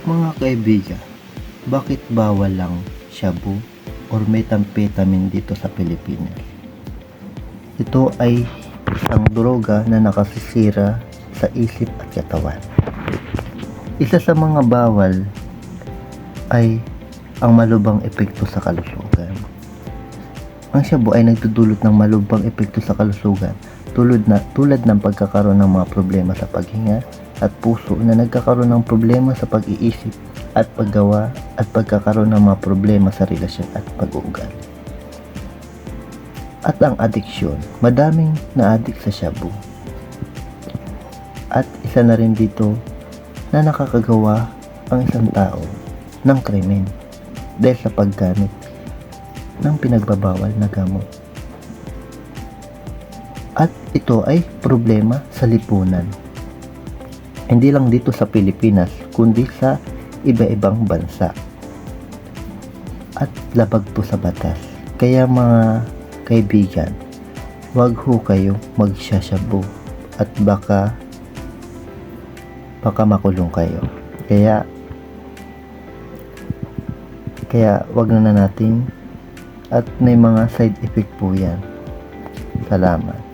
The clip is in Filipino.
Mga kaibigan, bakit bawal lang shabu or methamphetamine dito sa Pilipinas? Ito ay isang droga na nakasisira sa isip at katawan. Isa sa mga bawal ay ang malubhang epekto sa kalusugan. Ang shabu ay nagdudulot ng malubhang epekto sa kalusugan tulad ng pagkakaroon ng mga problema sa paghinga at puso na nagkakaroon ng problema sa pag-iisip at paggawa at pagkakaroon ng mga problema sa relasyon at pag-uugali. At ang adiksyon, madaming na-addict sa shabu. At isa na rin dito na nakakagawa ang isang tao ng krimen dahil sa paggamit ng pinagbabawal na gamot. At ito ay problema sa lipunan. Hindi lang dito sa Pilipinas, kundi sa iba-ibang bansa. At labag po sa batas. Kaya mga kaibigan, wag ho kayo magsashabu at baka makulong kayo. Kaya wag na natin at may mga side effect po yan. Salamat.